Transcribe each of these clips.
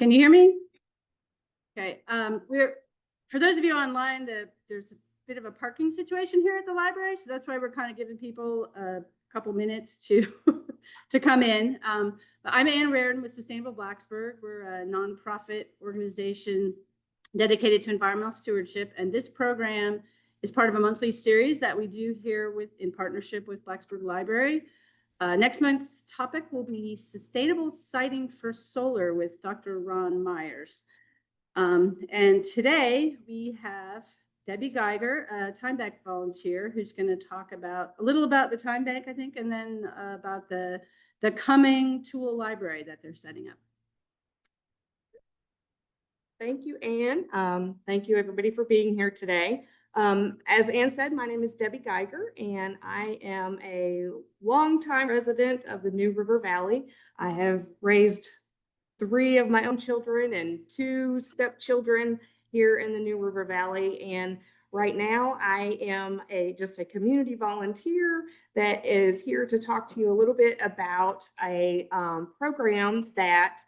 Can you hear me? Okay. For those of you online, there's a bit of a parking situation here at the library, so that's why we're kind of giving people a couple minutes to to come in. But I'm Ann Reardon with Sustainable Blacksburg. We're a nonprofit organization dedicated to environmental stewardship, and this program is part of a monthly series that we do here in partnership with Blacksburg Library. Next month's topic will be sustainable siting for solar with Dr. Ron Myers. And today we have Debbie Geiger, a TimeBank volunteer, who's going to talk a little about the TimeBank, I think, and then about the coming tool library that they're setting up. Thank you, Ann. Thank you, everybody, for being here today. As Ann said, my name is Debbie Geiger, and I am a longtime resident of the New River Valley. I have raised 3 of my own children and 2 stepchildren here in the New River Valley. And right now I am just a community volunteer that is here to talk to you a little bit about a program that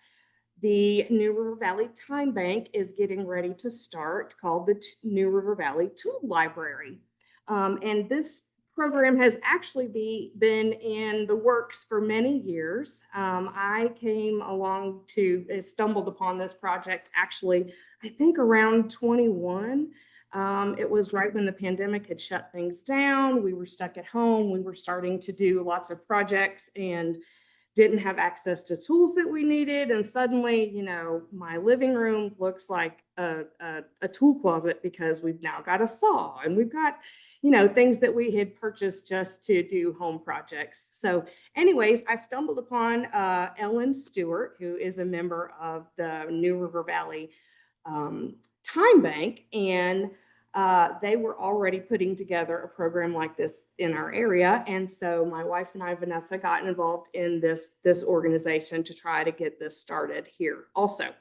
the New River Valley TimeBank is getting ready to start, called the New River Valley Tool Library. And this program has actually been in the works for many years. I stumbled upon this project actually, I think around 21. It was right when the pandemic had shut things down. We were stuck at home. We were starting to do lots of projects and didn't have access to tools that we needed. And suddenly, my living room looks like a tool closet because we've now got a saw and we've got, things that we had purchased just to do home projects. So anyways, I stumbled upon Ellen Stewart, who is a member of the New River Valley TimeBank, and they were already putting together a program like this in our area. And so my wife and I, Vanessa, got involved in this organization to try to get this started here also.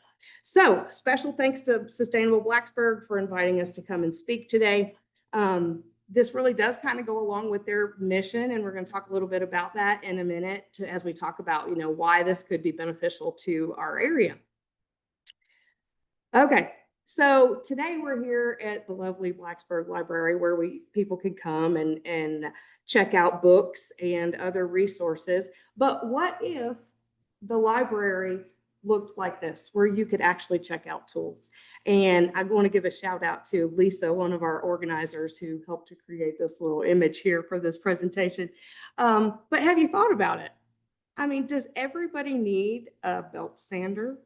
So special thanks to Sustainable Blacksburg for inviting us to come and speak today. This really does kind of go along with their mission, and we're going to talk a little bit about that in a minute as we talk about, why this could be beneficial to our area. Okay. So today we're here at the lovely Blacksburg Library, where people could come and check out books and other resources. But what if the library looked like this, where you could actually check out tools? And I want to give a shout out to Lisa, one of our organizers, who helped to create this little image here for this presentation. But have you thought about it? I mean, does everybody need a belt sander?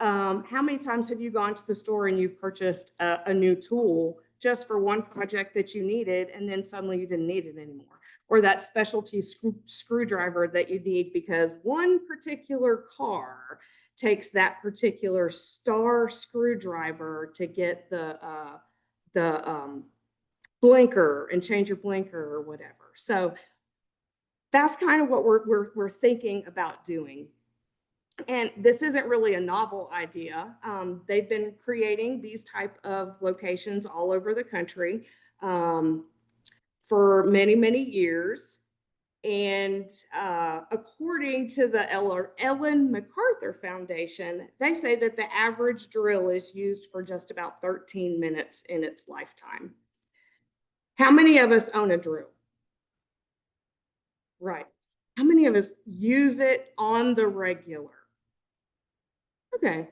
How many times have you gone to the store and you've purchased a new tool just for one project that you needed, and then suddenly you didn't need it anymore? Or that specialty screwdriver that you need because one particular car takes that particular star screwdriver to get the blinker and change your blinker or whatever. So that's kind of what we're thinking about doing. And this isn't really a novel idea. They've been creating these type of locations all over the country for many, many years. And according to the Ellen MacArthur Foundation, they say that the average drill is used for just about 13 minutes in its lifetime. How many of us own a drill? Right. How many of us use it on the regular? Okay.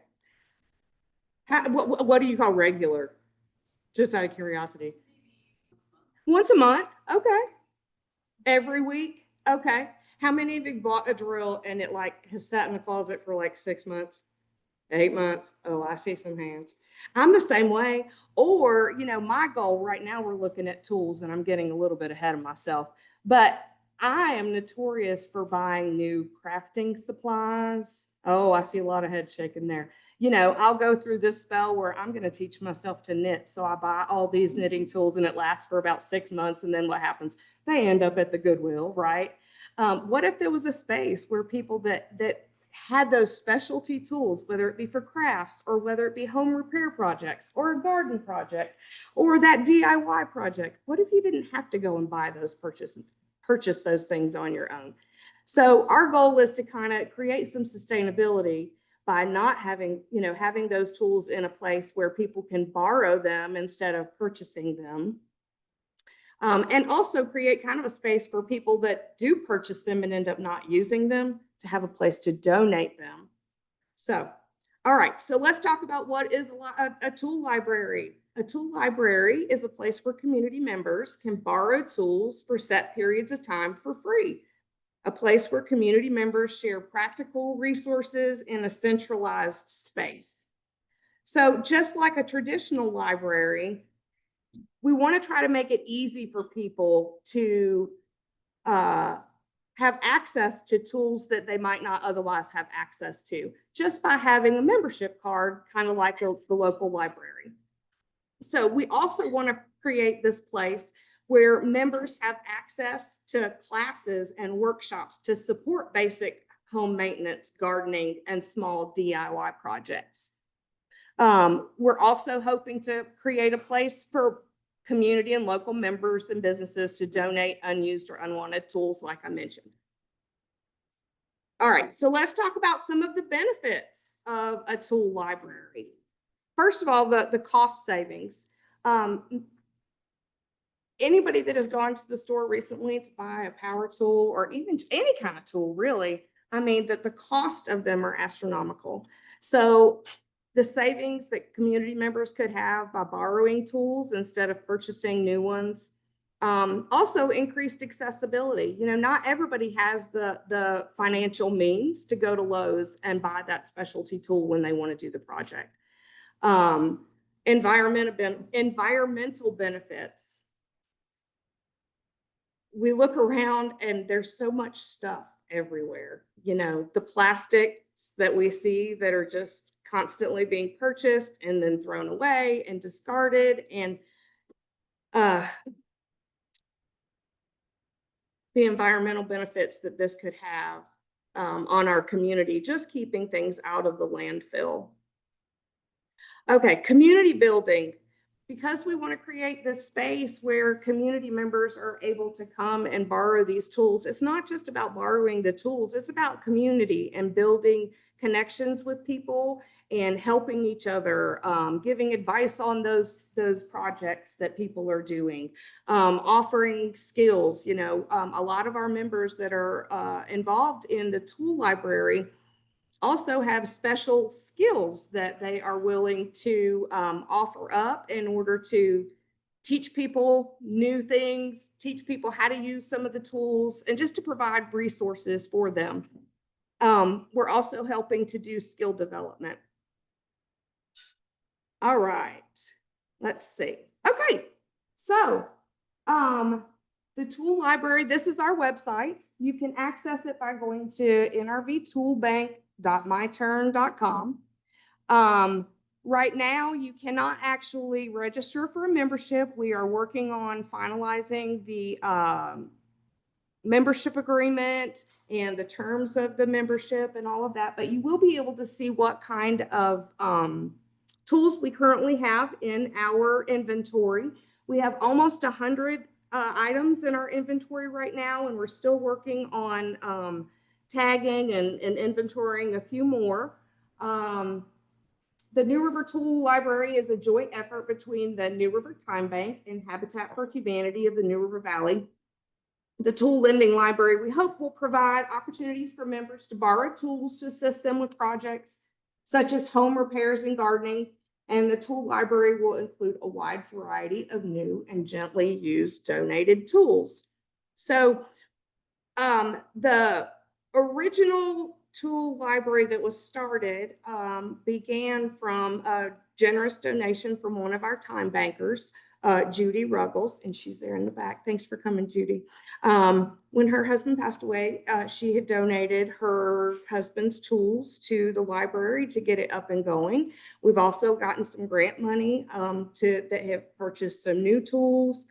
What do you call regular? Just out of curiosity. Once a month. Okay. Every week. Okay. How many of you bought a drill and it has sat in the closet for 6 months, 8 months? Oh, I see some hands. I'm the same way. Or, my goal right now, we're looking at tools, and I'm getting a little bit ahead of myself, but I am notorious for buying new crafting supplies. Oh, I see a lot of head shaking there. I'll go through this spell where I'm going to teach myself to knit. So I buy all these knitting tools and it lasts for about 6 months. And then what happens? They end up at the Goodwill, right? What if there was a space where people that had those specialty tools, whether it be for crafts or whether it be home repair projects or a garden project or that DIY project? What if you didn't have to go and buy those purchase those things on your own? So our goal is to kind of create some sustainability by not having, having those tools in a place where people can borrow them instead of purchasing them. And also create kind of a space for people that do purchase them and end up not using them to have a place to donate them. So, all right, so let's talk about what is a tool library. A tool library is a place where community members can borrow tools for set periods of time for free. A place where community members share practical resources in a centralized space. So just like a traditional library, we want to try to make it easy for people to have access to tools that they might not otherwise have access to, just by having a membership card, kind of like the local library. So we also want to create this place where members have access to classes and workshops to support basic home maintenance, gardening, and small DIY projects. We're also hoping to create a place for community and local members and businesses to donate unused or unwanted tools, like I mentioned. All right, so let's talk about some of the benefits of a tool library. First of all, the cost savings. Anybody that has gone to the store recently to buy a power tool or even any kind of tool, really, I mean, that the cost of them are astronomical. So the savings that community members could have by borrowing tools instead of purchasing new ones. Also increased accessibility. Not everybody has the financial means to go to Lowe's and buy that specialty tool when they want to do the project. Environmental benefits. We look around and there's so much stuff everywhere. The plastics that we see that are just constantly being purchased and then thrown away and discarded, and the environmental benefits that this could have on our community, just keeping things out of the landfill. Okay, community building. Because we want to create this space where community members are able to come and borrow these tools, it's not just about borrowing the tools, it's about community and building connections with people and helping each other, giving advice on those projects that people are doing, offering skills. A lot of our members that are involved in the tool library also have special skills that they are willing to offer up in order to teach people new things, teach people how to use some of the tools, and just to provide resources for them. We're also helping to do skill development. All right, let's see. Okay, so the tool library, this is our website. You can access it by going to nrvtoolbank.myturn.com. Right now, you cannot actually register for a membership. We are working on finalizing the membership agreement and the terms of the membership and all of that, but you will be able to see what kind of tools we currently have in our inventory. We have almost 100 items in our inventory right now, and we're still working on tagging and inventorying a few more. The New River Tool Library is a joint effort between the New River TimeBank and Habitat for Humanity of the New River Valley. The Tool Lending Library, we hope, will provide opportunities for members to borrow tools to assist them with projects such as home repairs and gardening. And the tool library will include a wide variety of new and gently used donated tools. So the original tool library that was started began from a generous donation from one of our time bankers, Judy Ruggles, and she's there in the back. Thanks for coming, Judy. When her husband passed away, she had donated her husband's tools to the library to get it up and going. We've also gotten some grant money that have purchased some new tools.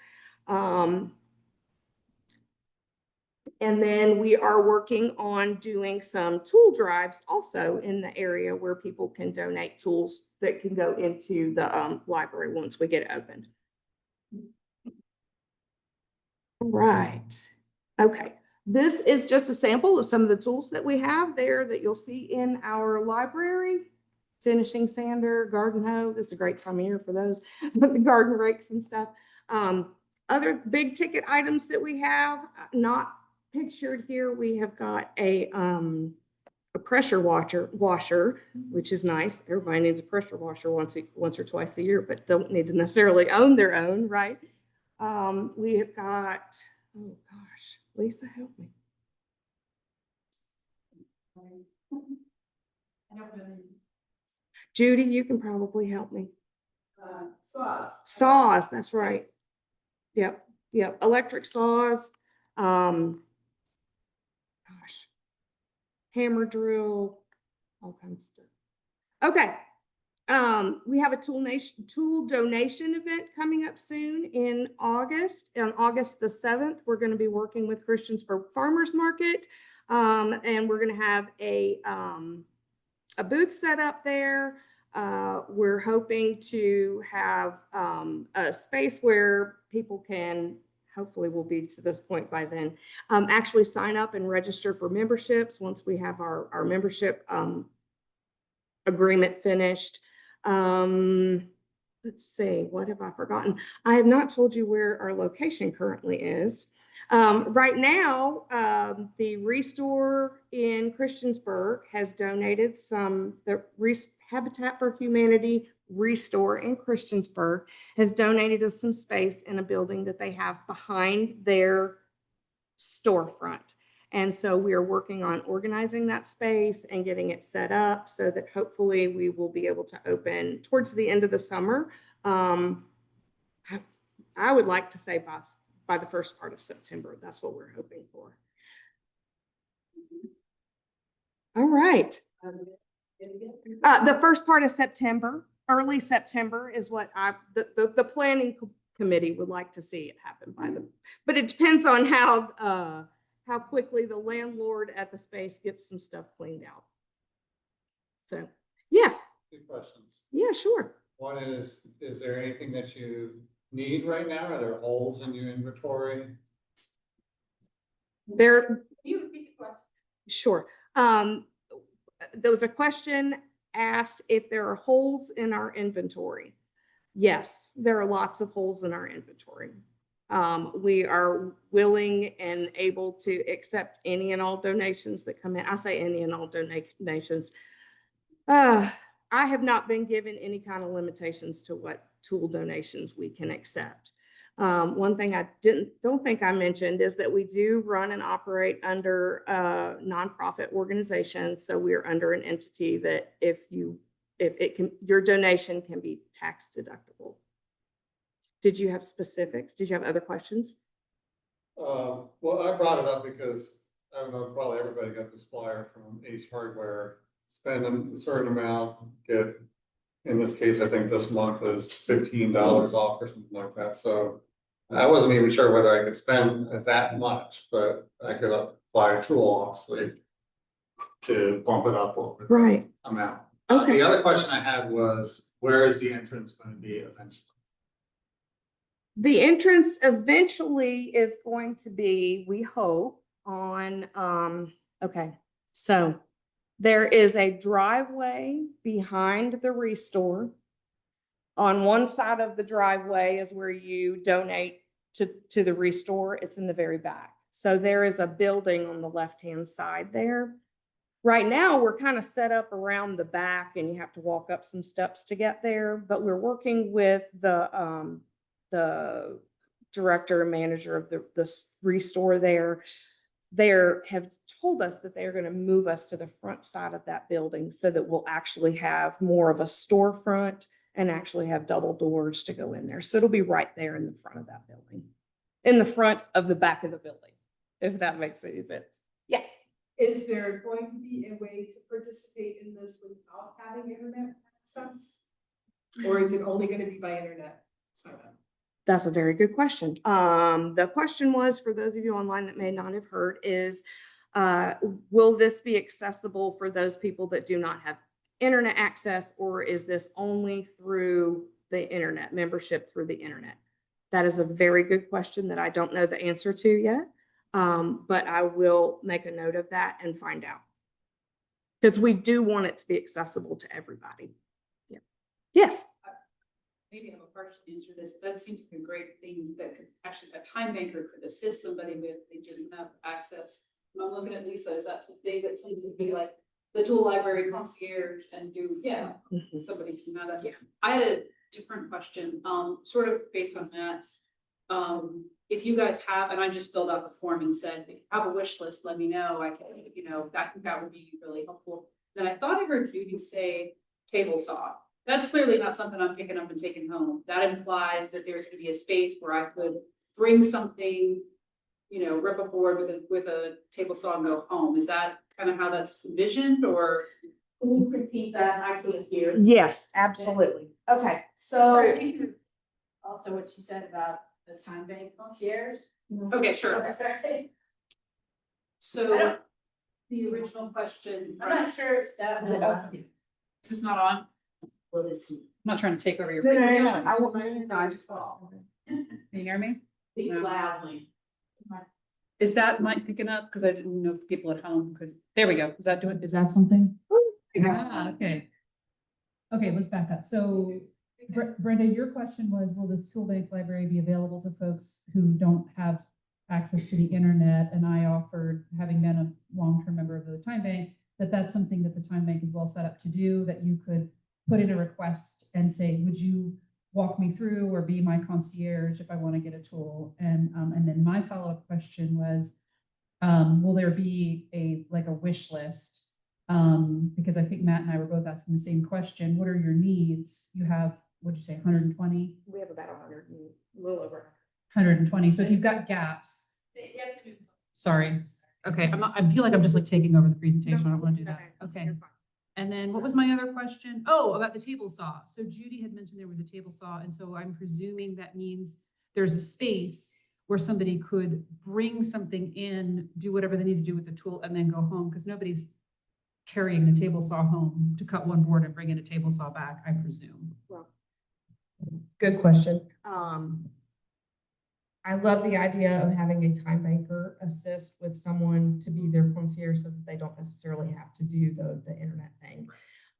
And then we are working on doing some tool drives also in the area where people can donate tools that can go into the library once we get it opened. All right. Okay. This is just a sample of some of the tools that we have there that you'll see in our library. Finishing sander, garden hoe. This is a great time of year for those, the garden rakes and stuff. Other big ticket items that we have, not pictured here, we have got a pressure washer, which is nice. Everybody needs a pressure washer once or twice a year, but don't need to necessarily own their own, right? We have got, oh gosh, Lisa, help me. I don't know. Judy, you can probably help me. Saws. Saws, that's right. Yep, electric saws. Gosh, hammer drill, all kinds of stuff. Okay. We have a tool donation event coming up soon in August. On August the 7th, we're going to be working with Christians for Farmers Market. And we're going to have a booth set up there. We're hoping to have a space where people can, hopefully we'll be to this point by then, actually sign up and register for memberships once we have our membership agreement finished. Let's see, what have I forgotten? I have not told you where our location currently is. Right now, the Restore in Christiansburg has donated the Habitat for Humanity Restore in Christiansburg has donated us some space in a building that they have behind their storefront. And so we are working on organizing that space and getting it set up so that hopefully we will be able to open towards the end of the summer. I would like to say by the first part of September. That's what we're hoping for. All right. The first part of September, early September is what the planning committee would like to see it happen by them. But it depends on how quickly the landlord at the space gets some stuff cleaned out. So, yeah. Two questions. Yeah, sure. One is there anything that you need right now? Are there holes in your inventory? Sure. There was a question asked if there are holes in our inventory. Yes, there are lots of holes in our inventory. We are willing and able to accept any and all donations that come in. I say any and all donations. I have not been given any kind of limitations to what tool donations we can accept. One thing I don't think I mentioned is that we do run and operate under a nonprofit organization. So we're under an entity that your donation can be tax deductible. Did you have specifics? Did you have other questions? Well, I brought it up because I don't know, probably everybody got this flyer from Ace Hardware. Spend a certain amount, get, in this case, I think this month is $15 off or something like that. So I wasn't even sure whether I could spend that much, but I could apply a tool, obviously, to bump it up over the amount. Okay. The other question I had was, where is the entrance going to be eventually? The entrance eventually is going to be, we hope, on, okay, so there is a driveway behind the Restore. On one side of the driveway is where you donate to the Restore. It's in the very back. So there is a building on the left-hand side there. Right now, we're kind of set up around the back and you have to walk up some steps to get there, but we're working with the director and manager of the Restore there. They have told us that they're going to move us to the front side of that building so that we'll actually have more of a storefront and actually have double doors to go in there. So it'll be right there in the front of that building, in the front of the back of the building, if that makes any sense. Yes. Is there going to be a way to participate in this without having internet access? Or is it only going to be by internet sign up? That's a very good question. The question was, for those of you online that may not have heard, is will this be accessible for those people that do not have internet access, or is this only through the internet, membership through the internet? That is a very good question that I don't know the answer to yet. But I will make a note of that and find out. Because we do want it to be accessible to everybody. Yeah. Yes. Maybe I have a partial answer to this. That seems like a great thing that could actually, a time banker could assist somebody with, they didn't have access. When I'm looking at Lisa, is that something that somebody would be like the tool library concierge and do, yeah, Mhm. somebody can have that. Yeah. I had a different question, sort of based on Matt's. If you guys have, and I just filled out the form and said, if you have a wish list, let me know. I can, you know, that would be really helpful. Then I thought I heard Judy say table saw. That's clearly not something I'm picking up and taking home. That implies that there's gonna be a space where I could bring something, you know, rip a board with a table saw and go home. Is that kind of how that's envisioned, or? Can you repeat that? I can't hear. Yes, absolutely. Okay, so. Also what she said about the time bank concierge. Okay, sure. I'm So the original question. not sure if that was. Is this not on? What is he? I'm not trying to take over your No, presentation. I won't, no, I just thought. Can you hear me? Speak No. loudly. Is that mic picking up? Because I didn't know if the people at home, because, there we go. Is that something? Ah, okay. Okay, let's back up. So Brenda, your question was, will this tool bank library be available to folks who don't have access to the internet? And I offered, having been a long-term member of the time bank, that's something that the time bank is well set up to do, that you could put in a request and say, would you walk me through or be my concierge if I want to get a tool? And then my follow-up question was, will there be a wish list? Because I think Matt and I were both asking the same question. What are your needs? You have, what'd you say, 120? We have about 100, a little over. 120. So if you've got gaps, sorry. Okay, I feel like I'm just like taking over the presentation. I don't want to do that. Okay. You're fine. And then what was my other question? Oh, about the table saw. So Judy had mentioned there was a table saw. And so I'm presuming that means there's a space where somebody could bring something in, do whatever they need to do with the tool, and then go home, because nobody's carrying the table saw home to cut one board and bring in a table saw back, I presume. Well, good question. I love the idea of having a time banker assist with someone to be their concierge so that they don't necessarily have to do the internet thing.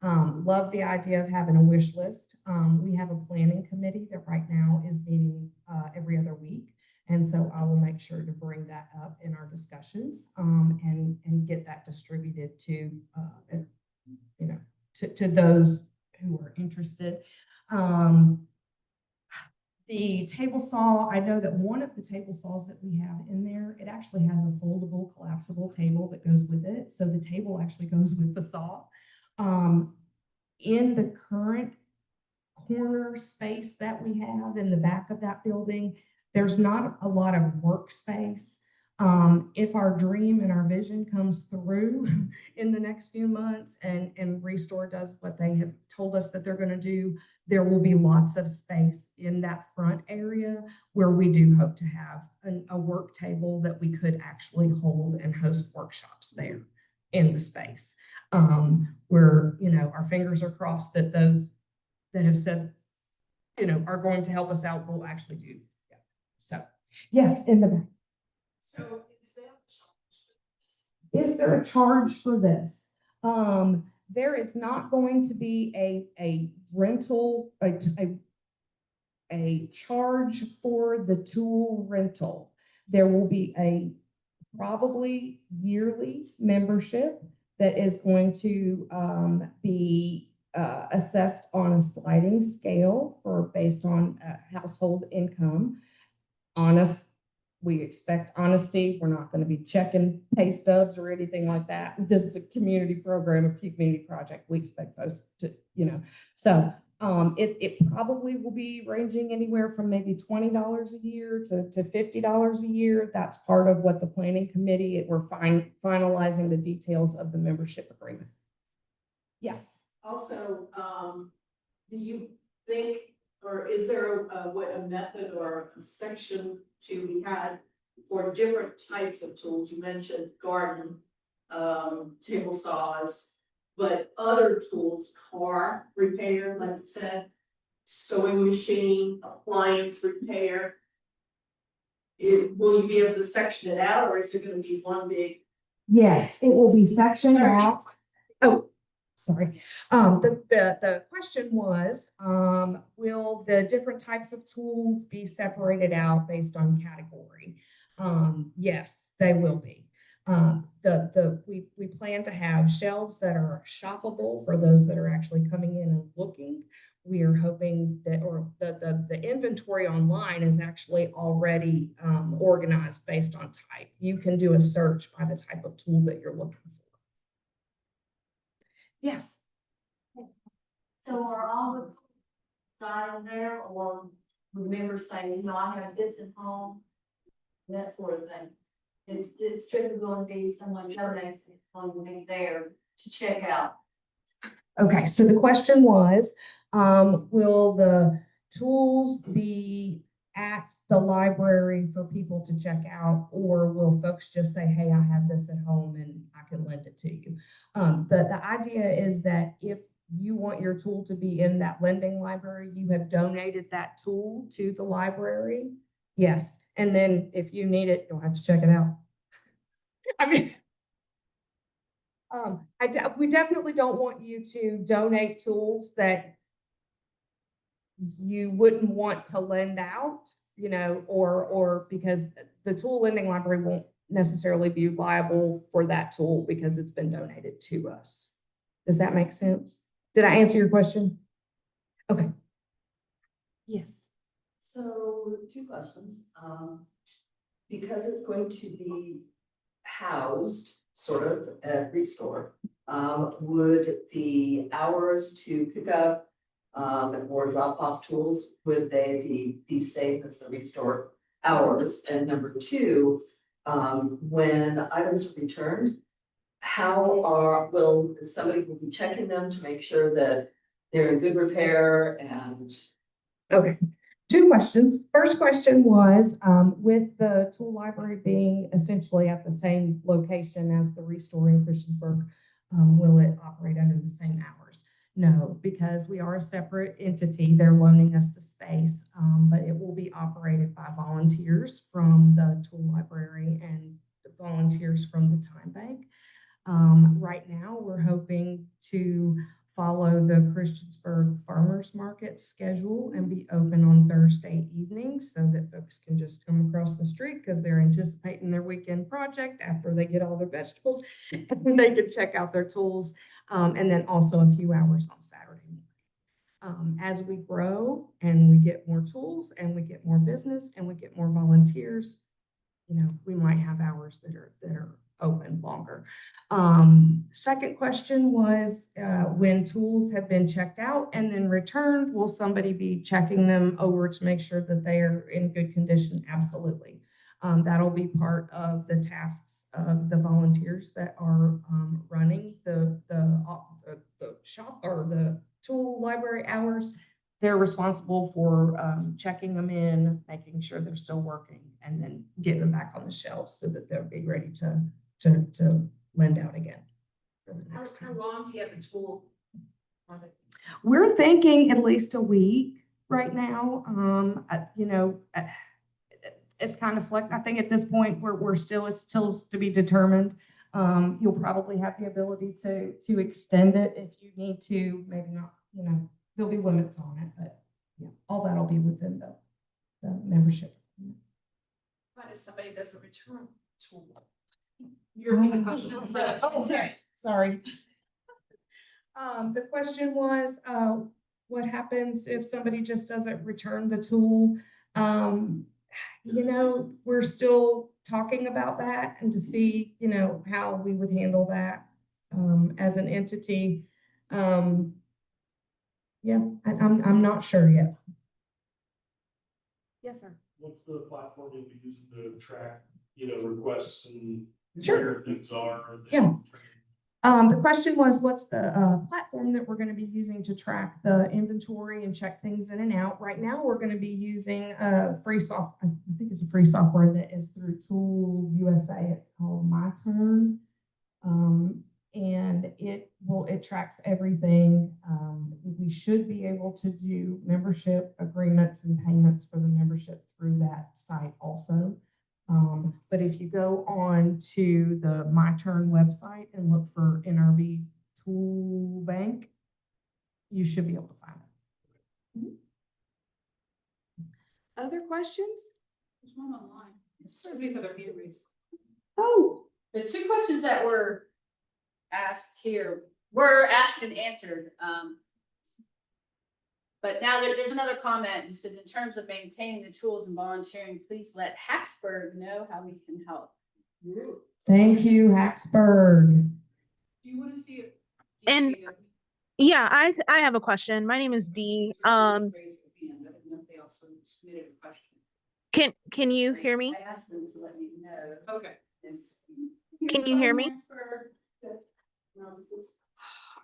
Love the idea of having a wish list. We have a planning committee that right now is meeting every other week. And so I will make sure to bring that up in our discussions and get that distributed to, to those who are interested. The table saw, I know that one of the table saws that we have in there, it actually has a foldable, collapsible table that goes with it. So the table actually goes with the saw. In the current corner space that we have in the back of that building, there's not a lot of workspace. If our dream and our vision comes through in the next few months and Restore does what they have told us that they're going to do, there will be lots of space in that front area where we do hope to have a work table that we could actually hold and host workshops there in the space. Where, our fingers are crossed that those that have said, are going to help us out will actually do. Yeah. So, yes, in the back. So is there a charge for this? Is there a charge for this? There is not going to be a rental, a charge for the tool rental. There will be a probably yearly membership that is going to be assessed on a sliding scale based on household income. We expect honesty. We're not going to be checking pay stubs or anything like that. This is a community program, a community project. We expect folks to, so it probably will be ranging anywhere from maybe $20 a year to $50 a year. That's part of what the planning committee, we're finalizing the details of the membership agreement. Yes. Also, do you think, or is there a method or a section to be had for different types of tools? You mentioned garden, table saws, but other tools, car repair, like you said, sewing machine, appliance repair. will you be able to section it out, or is it gonna be one big? Yes, it will be sectioned out. Oh, sorry. The question was, will the different types of tools be separated out based on category? Yes, they will be. We plan to have shelves that are shoppable for those that are actually coming in and looking. We are hoping that, or the inventory online is actually already organized based on type. You can do a search by the type of tool that you're looking for. Yes. So are all the sign there, or remember saying, you know, I have this at home, that sort of thing? It's strictly going to be someone donates, it's going to be there to check out. Okay, so the question was, will the tools be at the library for people to check out, or will folks just say, hey, I have this at home and I can lend it to you? The idea is that if you want your tool to be in that lending library, you have donated that tool to the library. Yes, and then if you need it, you'll have to check it out. I mean, we definitely don't want you to donate tools that you wouldn't want to lend out, you know, or because the tool lending library won't necessarily be liable for that tool because it's been donated to us. Does that make sense? Did I answer your question? Okay. Yes. So 2 questions. Because it's going to be housed sort of at Restore, would the hours to pick up or drop off tools, would they be the same as the Restore hours? And number 2, when items are returned, will somebody be checking them to make sure that they're in good repair? And Okay, 2 questions. First question was, with the tool library being essentially at the same location as the Restore in Christiansburg, will it operate under the same hours? No, because we are a separate entity. They're loaning us the space, but it will be operated by volunteers from the tool library and volunteers from the TimeBank. Right now, we're hoping to follow the Christiansburg Farmers Market schedule and be open on Thursday evenings so that folks can just come across the street because they're anticipating their weekend project after they get all their vegetables and they can check out their tools, and then also a few hours on Saturday morning. As we grow and we get more tools and we get more business and we get more volunteers, you know, we might have hours that are open longer. Second question was, when tools have been checked out and then returned, will somebody be checking them over to make sure that they are in good condition? Absolutely. That'll be part of the tasks of the volunteers that are running the shop or the tool library hours. They're responsible for checking them in, making sure they're still working, and then getting them back on the shelves so that they'll be ready to lend out again. How long do you have a tool on it? We're thinking at least a week right now. You know, it's kind of flex. I think at this point it's still to be determined. You'll probably have the ability to extend it if you need to. Maybe not. You know, there'll be limits on it, but yeah, all that'll be within the membership. What if somebody doesn't return tool? You're repeating the question. Oh, yes, sorry. The question was, what happens if somebody just doesn't return the tool? You know, we're still talking about that and to see, you know, how we would handle that as an entity. Yeah, I'm not sure yet. Yes, sir. What's the platform you'll be using to track, you know, requests and Sure. where things are? Yeah. The question was, what's the platform that we're going to be using to track the inventory and check things in and out? Right now, we're going to be using free software. I think it's a free software that is through Tool USA. It's called My Turn. And it tracks everything. We should be able to do membership agreements and payments for the membership through that site also. But if you go on to the My Turn website and look for NRV Tool Bank, you should be able to find it. Other questions? There's one online. Somebody's other hand raised. Oh, The two questions that were asked here were asked and answered. But now there's another comment. You said, in terms of maintaining the tools and volunteering, please let Hacksburg know how we can help. thank you, Hacksburg. Do you want to see it? And- Yeah, I have a question. My name is Dee. I didn't know if they also submitted a question. Can you hear me? I asked them to let me know. Okay. Can you hear me?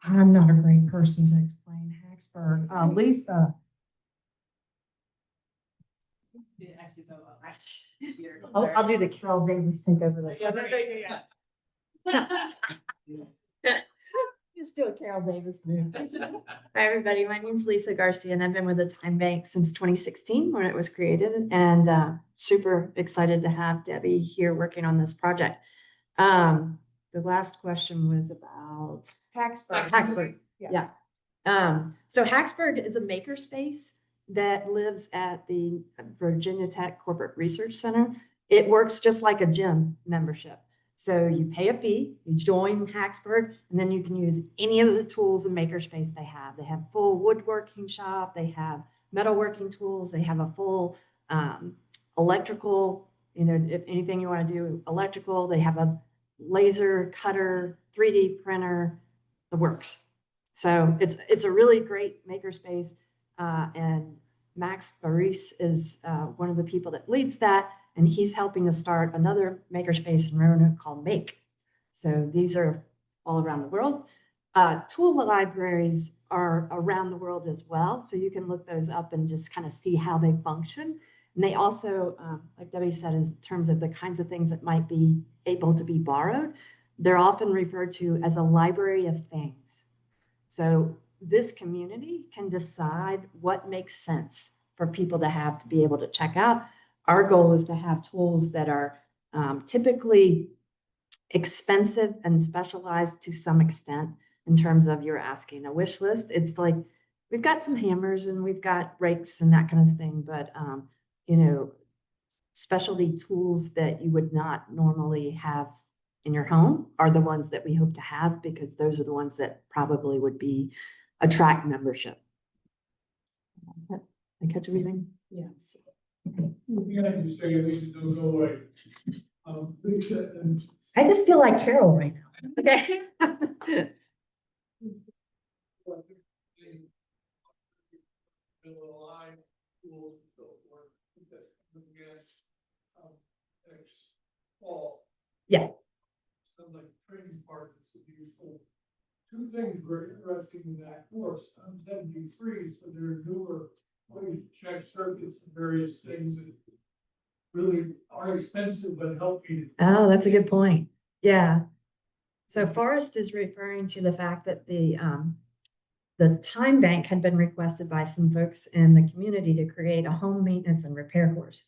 I'm not a great person to explain Hacksburg. Lisa. I'll do the Carol Davis take over this. Just do a Carol Davis move. Hi, everybody. My name is Lisa Garcia, and I've been with the TimeBank since 2016 when it was created, and super excited to have Debbie here working on this project. The last question was about Hacksburg. Yeah. So Hacksburg is a makerspace that lives at the Virginia Tech Corporate Research Center. It works just like a gym membership. So you pay a fee, you join Hacksburg, and then you can use any of the tools and makerspace they have. They have full woodworking shop, they have metalworking tools, they have a full electrical, if anything you want to do electrical, they have a laser cutter, 3D printer, the works. So it's a really great makerspace, and Max Baris is one of the people that leads that, and he's helping to start another makerspace in Roanoke called Make. So these are all around the world. Tool libraries are around the world as well, so you can look those up and just kind of see how they function. And they also, like Debbie said, in terms of the kinds of things that might be able to be borrowed, they're often referred to as a library of things. So this community can decide what makes sense for people to have to be able to check out. Our goal is to have tools that are typically expensive and specialized to some extent in terms of you're asking a wish list. It's like, we've got some hammers and we've got rakes and that kind of thing, but specialty tools that you would not normally have in your home are the ones that we hope to have, because those are the ones that probably would attract membership. I catch everything? Yes. You have to say this don't go away. Lisa, and I just feel like Carol right now. Okay. Yeah. Sounds like training partners would be useful. Two things were interesting in that course. I'm 73, so there are newer ways to check circuits and various things that really are expensive but help you. Oh, that's a good point. Yeah. So Forrest is referring to the fact that the TimeBank had been requested by some folks in the community to create a home maintenance and repair course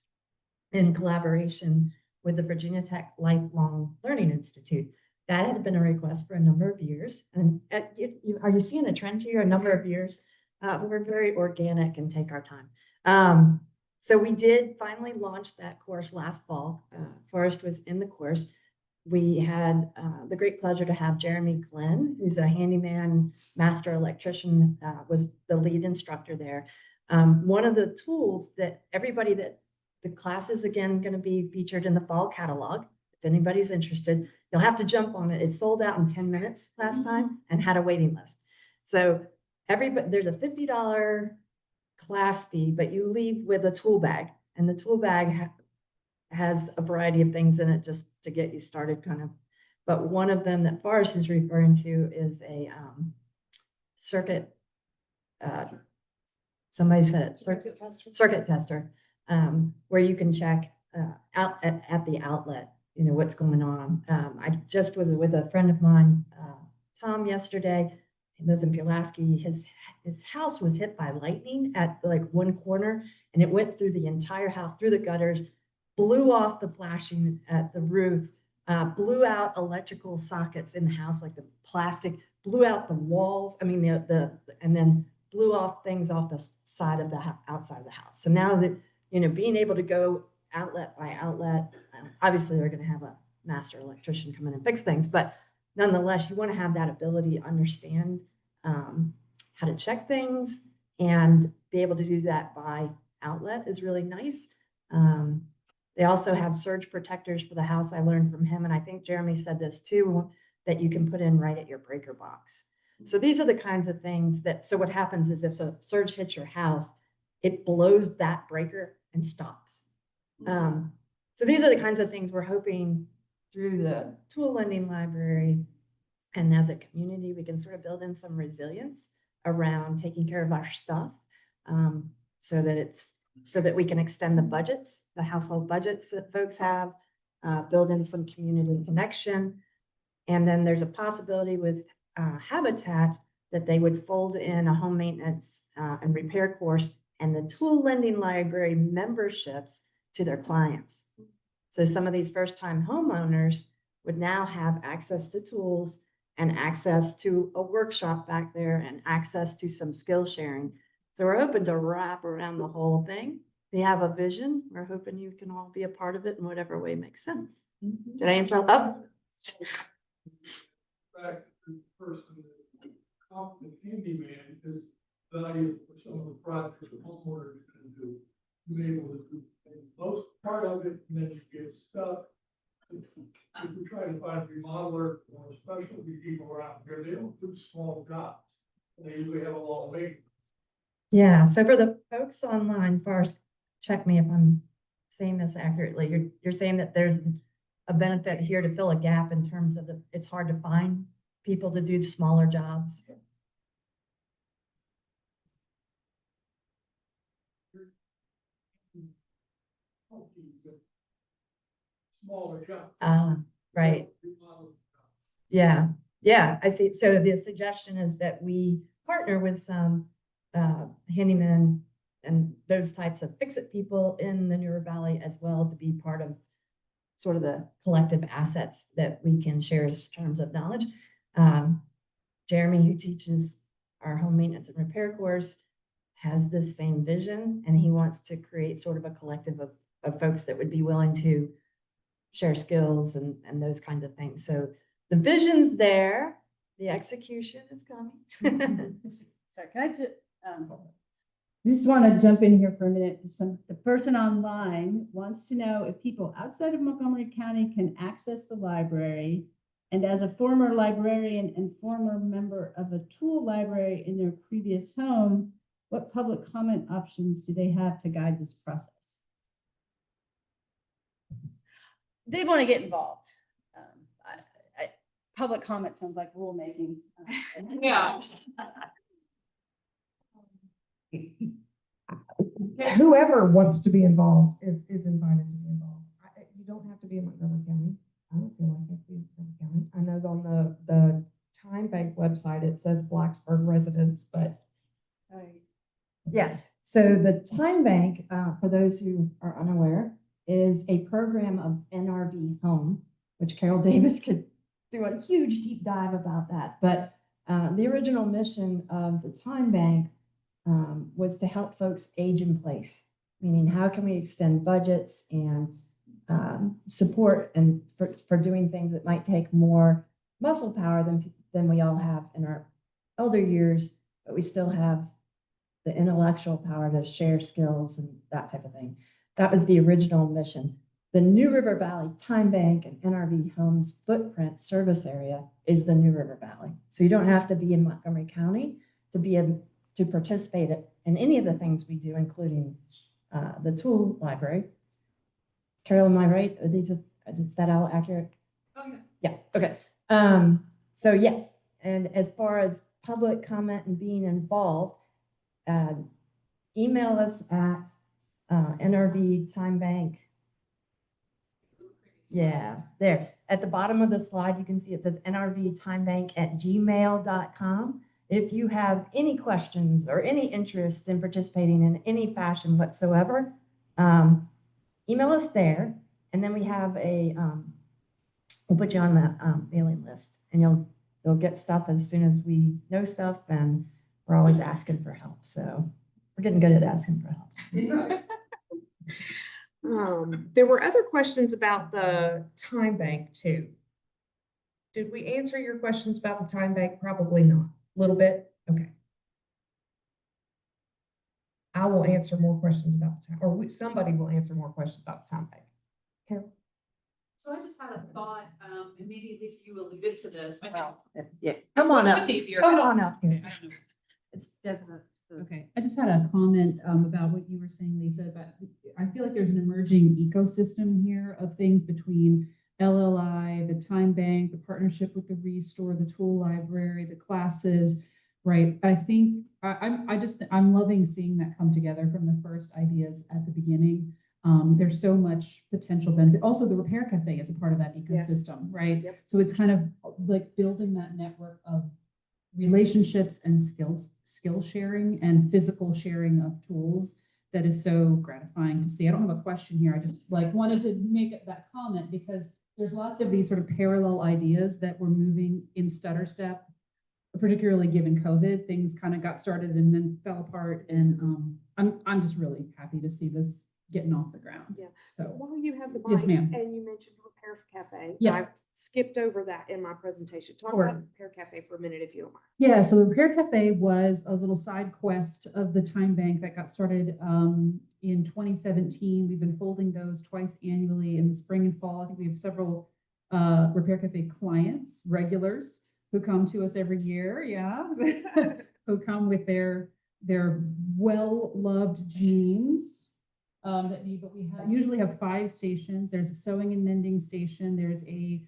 in collaboration with the Virginia Tech Lifelong Learning Institute. That had been a request for a number of years. And are you seeing a trend here? A number of years. We're very organic and take our time. So we did finally launch that course last fall. Forrest was in the course. We had the great pleasure to have Jeremy Glenn, who's a handyman, master electrician, was the lead instructor there. One of the tools that everybody that the class is again going to be featured in the fall catalog. If anybody's interested, you'll have to jump on it. It sold out in 10 minutes last time and had a waiting list. So there's a $50 class fee, but you leave with a tool bag, and the tool bag has a variety of things in it just to get you started kind of. But one of them that Forrest is referring to is a circuit, somebody said it, circuit tester, where you can check out at the outlet, what's going on. I just was with a friend of mine, Tom, yesterday. He lives in Pulaski. His house was hit by lightning at like one corner, and it went through the entire house, through the gutters, blew off the flashing at the roof, blew out electrical sockets in the house, like the plastic, blew out the walls. I mean, and then blew off things off the side of the outside of the house. So now that, you know, being able to go outlet by outlet, obviously they're going to have a master electrician come in and fix things, but nonetheless, you want to have that ability to understand how to check things and be able to do that by outlet is really nice. They also have surge protectors for the house. I learned from him, and I think Jeremy said this too, that you can put in right at your breaker box. So these are the kinds of things that, so what happens is if a surge hits your house, it blows that breaker and stops. So these are the kinds of things we're hoping through the tool lending library and as a community, we can sort of build in some resilience around taking care of our stuff, so that we can extend the budgets, the household budgets that folks have, build in some community connection. And then there's a possibility with Habitat that they would fold in a home maintenance and repair course and the tool lending library memberships to their clients. So some of these first-time homeowners would now have access to tools and access to a workshop back there and access to some skill sharing. So we're hoping to wrap around the whole thing. We have a vision. We're hoping you can all be a part of it in whatever way makes sense. Did I answer all? Oh. Back to the person that competent handyman is valuable for some of the projects that homeowners can do. To be able to do most part of it, and then you get stuck. If we try to find a remodeler or specialty people around here, they don't do small jobs. They usually have a long wait. Yeah, so for the folks online, first, check me if I'm saying this accurately. You're saying that there's a benefit here to fill a gap in terms of it's hard to find people to do smaller jobs. Smaller job. Right. Yeah, yeah, I see. So the suggestion is that we partner with some handymen and those types of fix-it people in the New River Valley as well to be part of sort of the collective assets that we can share in terms of knowledge. Jeremy, who teaches our home maintenance and repair course, has this same vision, and he wants to create sort of a collective of folks that would be willing to share skills and those kinds of things. So the vision's there, the execution is coming. Sorry, can I just want to jump in here for a minute. The person online wants to know if people outside of Montgomery County can access the library. And as a former librarian and former member of a tool library in their previous home, what public comment options do they have to guide this process? They want to get involved. Public comment sounds like rulemaking. Yeah. Whoever wants to be involved is invited to be involved. You don't have to be in Montgomery County. I don't feel like I have to be in Montgomery County. I know on the TimeBank website, it says Blacksburg residents, but yeah. So the TimeBank, for those who are unaware, is a program of NRV Home, which Carol Davis could do a huge deep dive about that. But the original mission of the TimeBank was to help folks age in place, meaning how can we extend budgets and support and for doing things that might take more muscle power than we all have in our elder years, but we still have the intellectual power to share skills and that type of thing. That was the original mission. The New River Valley TimeBank and NRV Homes footprint service area is the New River Valley. So you don't have to be in Montgomery County to participate in any of the things we do, including the tool library. Carol, am I right? Is that all accurate? Oh, yeah. Yeah, okay. So yes, and as far as public comment and being involved, email us at NRV TimeBank. Yeah, there. At the bottom of the slide, you can see it says NRV TimeBank at gmail.com. If you have any questions or any interest in participating in any fashion whatsoever, email us there, and then we have we'll put you on the mailing list, and you'll get stuff as soon as we know stuff, and we're always asking for help. So we're getting good at asking for help. There were other questions about the time bank too. Did we answer your questions about the time bank? Probably not. A little bit? Okay. I will answer more questions about the time, or somebody will answer more questions about the time bank. Carol? So I just had a thought, and maybe Lisa, you alluded to this. I think Yeah, come on up. It's easier. Come on up. Okay, I don't know. It's definitely. Okay, I just had a comment about what you were saying, Lisa, about I feel like there's an emerging ecosystem here of things between LLI, the Time Bank, the partnership with the Restore, the Tool Library, the classes, right? I think I'm loving seeing that come together from the first ideas at the beginning. There's so much potential benefit. Also, the Repair Cafe is a part of that ecosystem, right? Yep. So it's kind of like building that network of relationships and skill sharing and physical sharing of tools that is so gratifying to see. I don't have a question here. I just like wanted to make that comment because there's lots of these sort of parallel ideas that we're moving in stutter step, particularly given COVID. Things kind of got started and then fell apart. And I'm just really happy to see this getting off the ground. Yeah. So While you have the Yes, mic, ma'am. and you mentioned Repair Cafe, Yeah. I skipped over that in my presentation. Talk Sure. about Repair Cafe for a minute if you don't mind. Yeah, so the Repair Cafe was a little side quest of the Time Bank that got started in 2017. We've been holding those twice annually in the spring and fall. I think we have several Repair Cafe clients, regulars, who come to us every year, who come with their well-loved jeans that need, but we usually have 5 stations. There's a sewing and mending station. There's a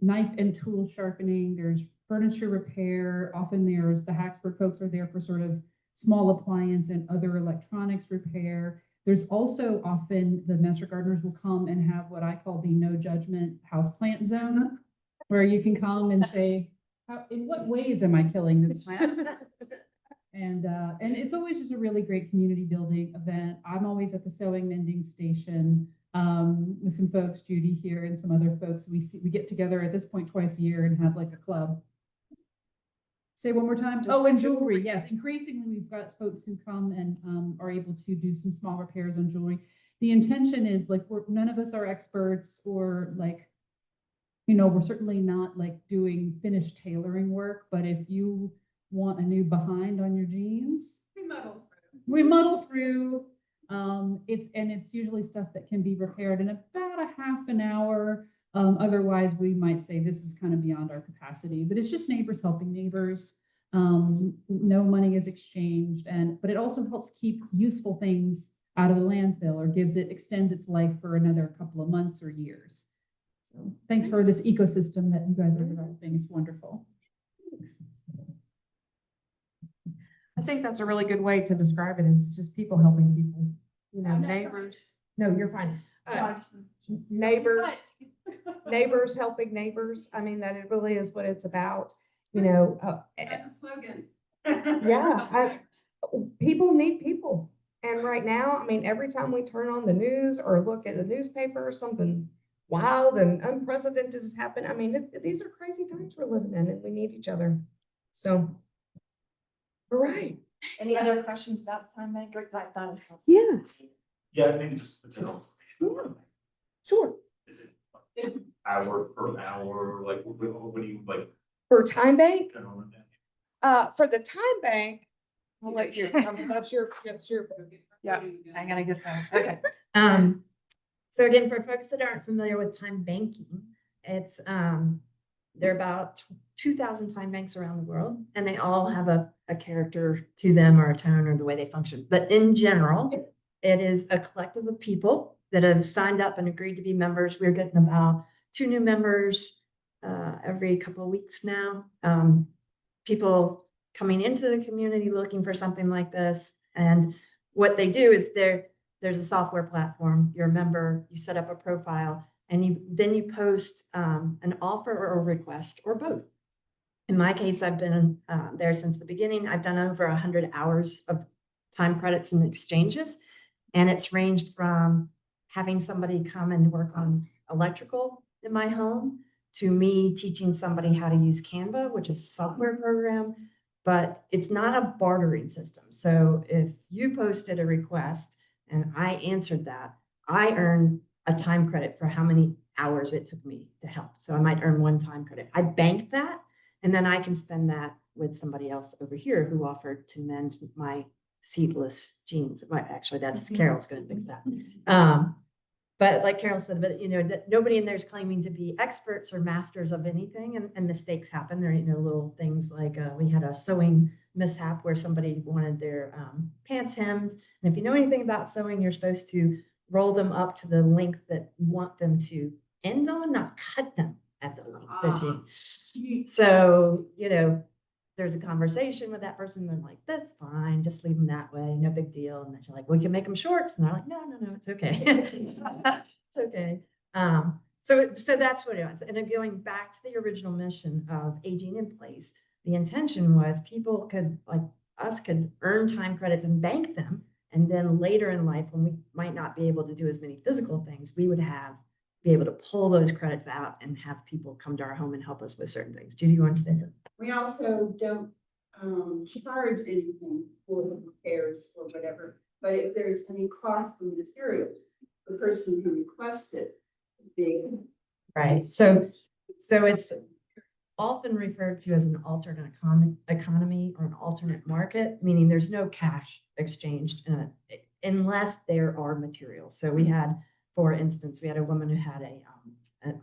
knife and tool sharpening. There's furniture repair. Often there's the Hacksburg folks are there for sort of small appliance and other electronics repair. There's also often the master gardeners will come and have what I call the no judgment houseplant zone, where you can come and say, in what ways am I killing this plant? And it's always just a really great community building event. I'm always at the sewing mending station with some folks, Judy here and some other folks. We get together at this point twice a year and have like a club. Say one more time. Oh, and jewelry. Yes, increasingly we've got folks who come and are able to do some small repairs on jewelry. The intention is like none of us are experts or like, we're certainly not like doing finished tailoring work, but if you want a new behind on your jeans, we muddle through. It's usually stuff that can be repaired in about a half an hour. Otherwise, we might say this is kind of beyond our capacity, but it's just neighbors helping neighbors. No money is exchanged, but it also helps keep useful things out of the landfill or extends its life for another couple of months or years. So thanks for this ecosystem that you guys are developing. It's wonderful. I think that's a really good way to describe it, is just people helping people, neighbors. No, you're fine. Neighbors helping neighbors. I mean, that it really is what it's about, slogan. People need people. And right now, I mean, every time we turn on the news or look at the newspaper, something wild and unprecedented has happened. I mean, these are crazy times we're living in and we need each other. So, all right. Any other questions about the time bank? Yes. Yeah, maybe just a general information. Sure. Is it hour per hour, like, what do you like? For time bank, General, for the time bank, I'll let you, that's your, Yeah, I gotta get that. Okay. So again, for folks that aren't familiar with time banking, it's there are about 2,000 time banks around the world, and they all have a character to them or a tone or the way they function. But in general, it is a collective of people that have signed up and agreed to be members. We're getting about 2 new members every couple of weeks now. People coming into the community looking for something like this. And what they do is there's a software platform. You're a member, you set up a profile, and then you post an offer or a request or both. In my case, I've been there since the beginning. I've done over 100 hours of time credits and exchanges, and it's ranged from having somebody come and work on electrical in my home, to me teaching somebody how to use Canva, which is a software program, but it's not a bartering system. So if you posted a request and I answered that, I earn a time credit for how many hours it took me to help. So I might earn 1 time credit. I bank that, and then I can spend that with somebody else over here who offered to mend my seatless jeans. Well, actually, that's Carol's going to fix that. But like Carol said, but nobody in there is claiming to be experts or masters of anything, and mistakes happen. There are little things like we had a sewing mishap where somebody wanted their pants hemmed, and if you know anything about sewing, you're supposed to roll them up to the length that you want them to end on, not cut them at the length that you. So there's a conversation with that person. They're like, that's fine, just leave them that way, no big deal. And then you're like, we can make them shorts. And they're like, no, it's okay. It's okay. So that's what it was. And then going back to the original mission of aging in place, the intention was people could, like us, could earn time credits and bank them. And then later in life, when we might not be able to do as many physical things, we would be able to pull those credits out and have people come to our home and help us with certain things. Judy, you want to say something? We also don't charge anything for the repairs or whatever, but if there's any cost for materials, the person who requests it, right. So it's often referred to as an alternate economy or an alternate market, meaning there's no cash exchanged unless there are materials. So we had, for instance, we had a woman who had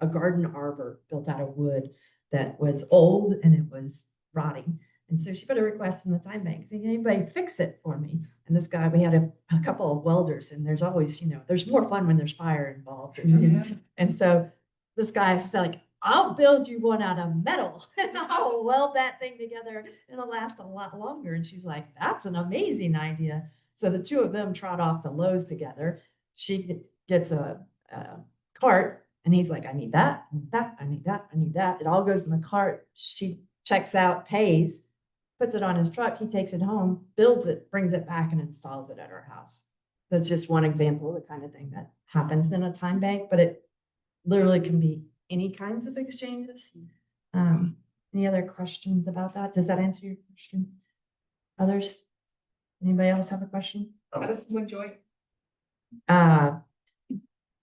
a garden arbor built out of wood that was old and it was rotting. And so she put a request in the time bank, saying, anybody fix it for me? And this guy, we had a couple of welders, and there's always, there's more fun when there's fire involved. And so this guy's like, I'll build you one out of metal and I'll weld that thing together and it'll last a lot longer. And she's like, that's an amazing idea. So the two of them trot off to Lowe's together. She gets a cart. And he's like, I need that, I need that, I need that, I need that. It all goes in the cart. She checks out, pays, puts it on his truck. He takes it home, builds it, brings it back, and installs it at our house. That's just one example of the kind of thing that happens in a time bank, but it literally can be any kinds of exchanges. Any other questions about that? Does that answer your question? Others? Anybody else have a question? How does someone join? Our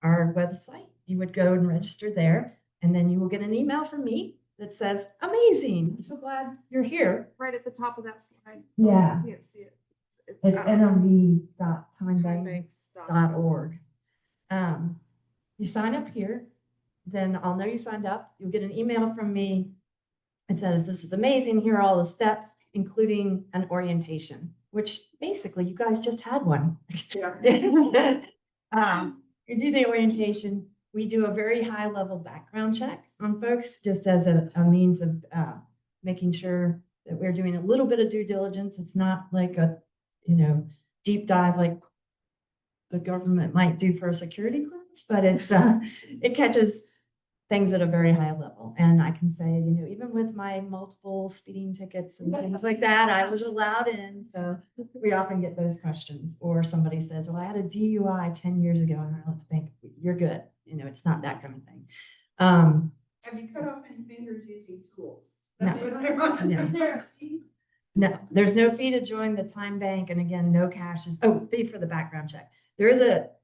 website. You would go and register there, and then you will get an email from me that says, amazing, I'm so glad you're here. Right at the top of that slide. Yeah. You can't see it. It's nrv.timebank.org. You sign up here, then I'll know you signed up. You'll get an email from me. It says, this is amazing. Here are all the steps, including an orientation, which basically you guys just had one. Yeah. You do the orientation. We do a very high level background check on folks, just as a means of making sure that we're doing a little bit of due diligence. It's not like a, deep dive like the government might do for a security clearance, but it's it catches things at a very high level. And I can say, even with my multiple speeding tickets and things like that, I was allowed in. So we often get those questions. Or somebody says, well, I had a DUI 10 years ago. And I think you're good. It's not that kind of thing. Have you cut off any fingers using tools? That's No. what I want. No. Is there a fee? No, there's no fee to join the time bank. And again, no cash fee for the background check.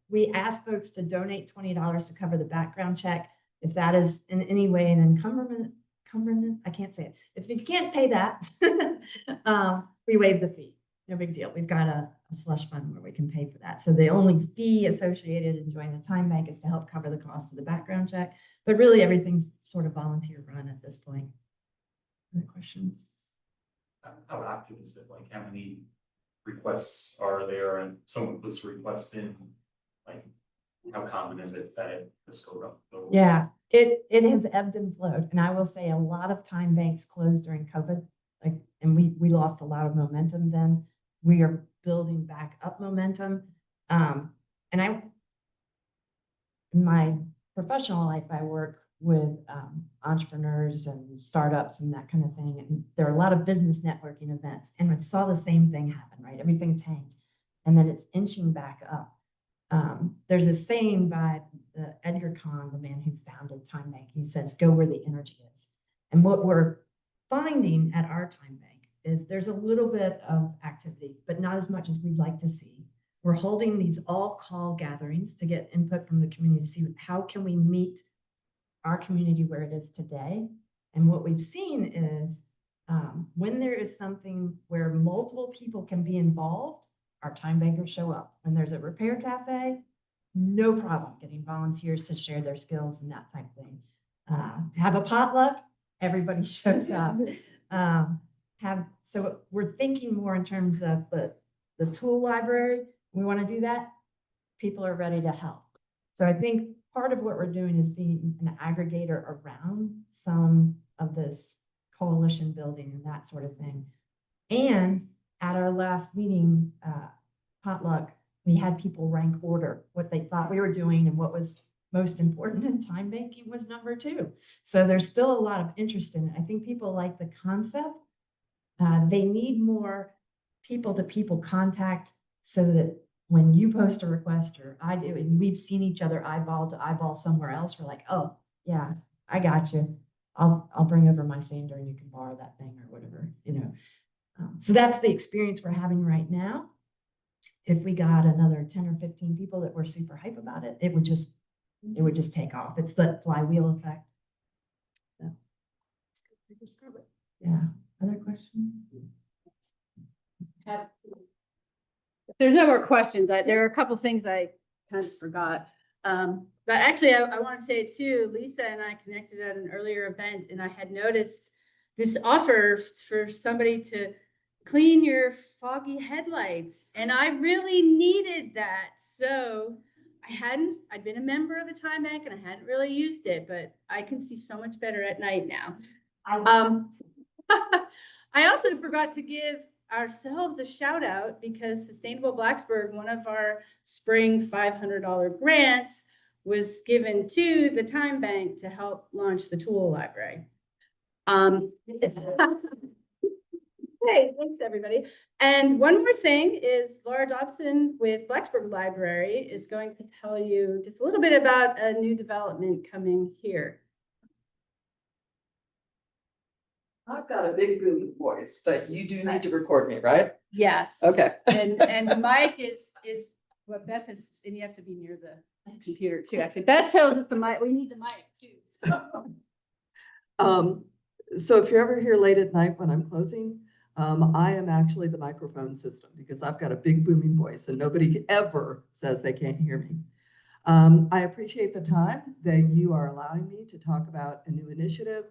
We ask folks to donate $20 to cover the background check. If that is in any way an encumbrance, I can't say it. If you can't pay that, we waive the fee. No big deal. We've got a slush fund where we can pay for that. So the only fee associated in joining the time bank is to help cover the cost of the background check. But really everything's sort of volunteer run at this point. Any questions? How active is it? Like, how many requests are there, and someone puts a request in, like, how common is it that it just goes up? Yeah, it has ebbed and flowed. And I will say a lot of time banks closed during COVID, and we lost a lot of momentum then. We are building back up momentum. In my professional life, I work with entrepreneurs and startups and that kind of thing. And there are a lot of business networking events, and I saw the same thing happen, right? Everything tanked, and then it's inching back up. There's a saying by Edgar Kahn, the man who founded TimeBank. He says, go where the energy is. And what we're finding at our TimeBank is there's a little bit of activity, but not as much as we'd like to see. We're holding these all call gatherings to get input from the community to see how can we meet our community where it is today. And what we've seen is when there is something where multiple people can be involved, our time bankers show up. When there's a repair cafe, no problem getting volunteers to share their skills and that type of thing. Have a potluck, everybody shows up. So we're thinking more in terms of the tool library. We want to do that. People are ready to help. So I think part of what we're doing is being an aggregator around some of this coalition building and that sort of thing. And at our last meeting, potluck, we had people rank order what they thought we were doing, and what was most important in time banking was number 2. So there's still a lot of interest in it. I think people like the concept. They need more people-to-people contact so that when you post a request or I do, and we've seen each other eyeball to eyeball somewhere else, we're like, oh, yeah, I got you. I'll bring over my sander and you can borrow that thing or whatever, you know. So that's the experience we're having right now. If we got another 10 or 15 people that were super hype about it, it would just take off. It's the flywheel effect. Yeah. Other questions? If there's no more questions, there are a couple things I kind of forgot. But actually, I want to say too, Lisa and I connected at an earlier event, and I had noticed this offer for somebody to clean your foggy headlights. And I really needed that. So I'd been a member of the Time Bank and I hadn't really used it, but I can see so much better at night now. I also forgot to give ourselves a shout out because Sustainable Blacksburg, one of our spring $500 grants, was given to the Time Bank to help launch the tool library. Hey, thanks everybody. And one more thing is Laura Dobson with Blacksburg Library is going to tell you just a little bit about a new development coming here. I've got a big booming voice, but you do need to record me, right? Yes. Okay. And the mic is what Beth is, and you have to be near the computer too. Actually, Beth tells us the mic. We need the mic too. So if you're ever here late at night when I'm closing, I am actually the microphone system because I've got a big booming voice and nobody ever says they can't hear me. I appreciate the time that you are allowing me to talk about a new initiative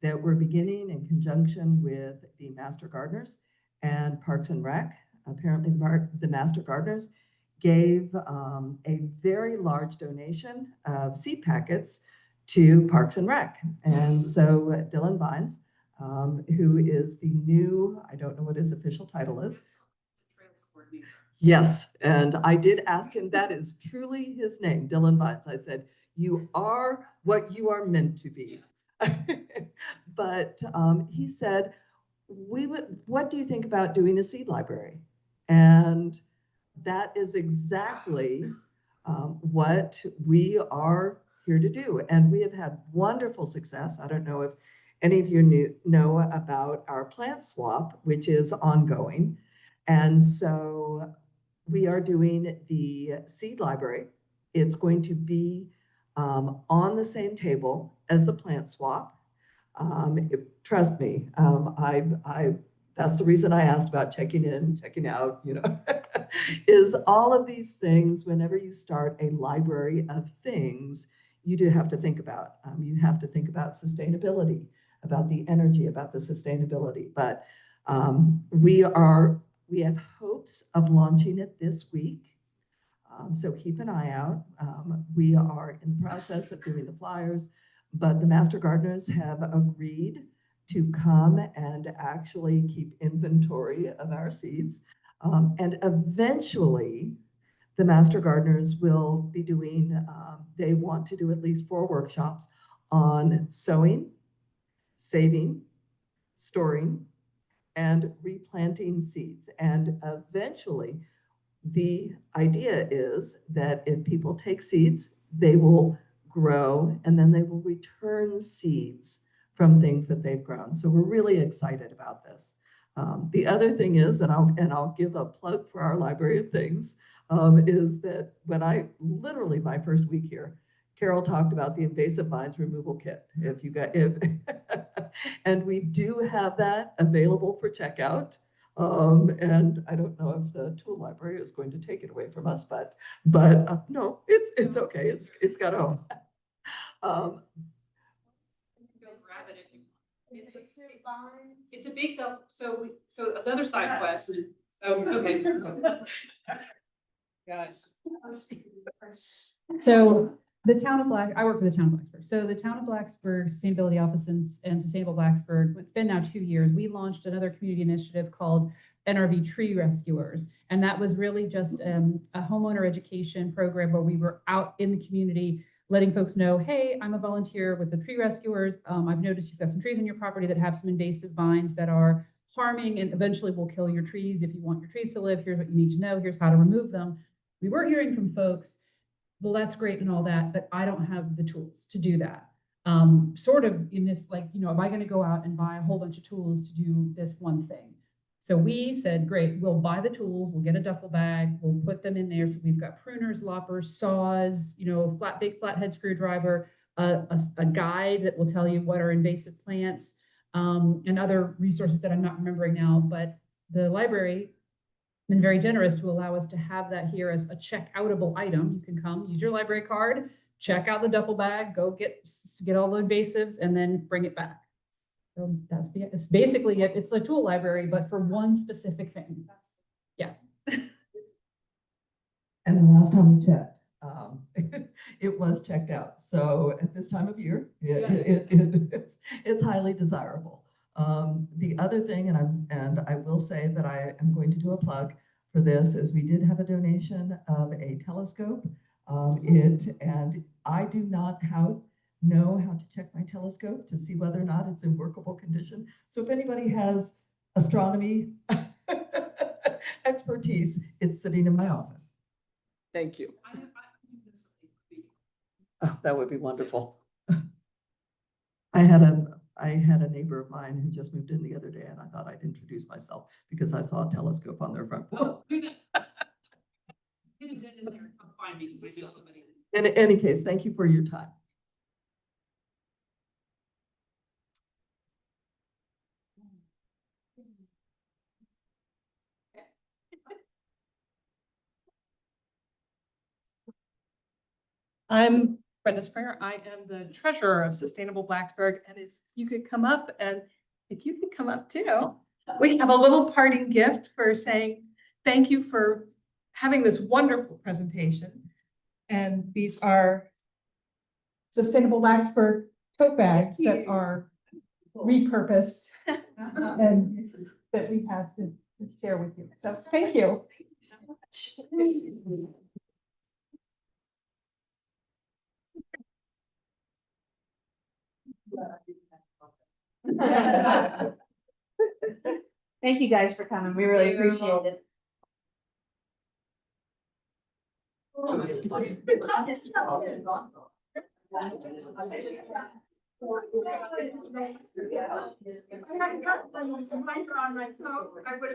that we're beginning in conjunction with the Master Gardeners and Parks and Rec. Apparently the Master Gardeners gave a very large donation of seed packets to Parks and Rec. And so Dylan Vines, who is the new, I don't know what his official title is. Trails coordinator. Yes, and I did ask him, that is truly his name, Dylan Vines. I said, you are what you are meant to be. But he said, what do you think about doing a seed library? And that is exactly what we are here to do. And we have had wonderful success. I don't know if any of you know about our plant swap, which is ongoing. And so we are doing the seed library. It's going to be on the same table as the plant swap. Trust me, that's the reason I asked about checking in, checking out, you know, is all of these things, whenever you start a library of things, you do have to think about. You have to think about sustainability, about the energy, about the sustainability. But we have hopes of launching it this week. So keep an eye out. We are in the process of doing the flyers, but the Master Gardeners have agreed to come and actually keep inventory of our seeds. And eventually, the Master Gardeners will be doing, they want to do at least 4 workshops on sowing, saving, storing, and replanting seeds. And eventually, the idea is that if people take seeds, they will grow and then they will return seeds from things that they've grown. So we're really excited about this. The other thing is, and I'll give a plug for our Library of Things, is that when literally my first week here, Carol talked about the invasive vines removal kit. And we do have that available for checkout. And I don't know if the tool library is going to take it away from us, but no, it's okay. It's got a home. Go grab it if you want. It's a big double, so another side quest. Oh, okay. Guys. So the town of I work for the town of Blacksburg. So the town of Blacksburg Sustainability Office and Sustainable Blacksburg, it's been now 2 years. We launched another community initiative called NRV Tree Rescuers. And that was really just a homeowner education program where we were out in the community letting folks know, hey, I'm a volunteer with the Tree Rescuers. I've noticed you've got some trees on your property that have some invasive vines that are harming and eventually will kill your trees. If you want your trees to live, here's what you need to know. Here's how to remove them. We were hearing from folks, well, that's great and all that, but I don't have the tools to do that. Sort of in this, like, am I going to go out and buy a whole bunch of tools to do this one thing? So we said, great, we'll buy the tools, we'll get a duffel bag, we'll put them in there. So we've got pruners, loppers, saws, big flathead screwdriver, a guide that will tell you what are invasive plants, and other resources that I'm not remembering now. But the library been very generous to allow us to have that here as a check-outable item. You can come, use your library card, check out the duffel bag, go get all the invasives, and then bring it back. So it's basically it. It's a tool library, but for one specific thing. Yeah. And the last time we checked, it was checked out. So at this time of year, it's highly desirable. The other thing, and I will say that I am going to do a plug for this, is we did have a donation of a telescope. And I do not know how to check my telescope to see whether or not it's in workable condition. So if anybody has astronomy expertise, it's sitting in my office. Thank you. Oh, that would be wonderful. I had a neighbor of mine who just moved in the other day, and I thought I'd introduce myself because I saw a telescope on their front porch. In any case, thank you for your time. I'm Brenda Springer. I am the treasurer of Sustainable Blacksburg. And if you could come up too, we have a little parting gift for saying thank you for having this wonderful presentation. And these are Sustainable Blacksburg tote bags that are repurposed and that we have to share with you. So thank you. Thank you guys for coming. We really appreciate it. I would have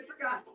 forgotten.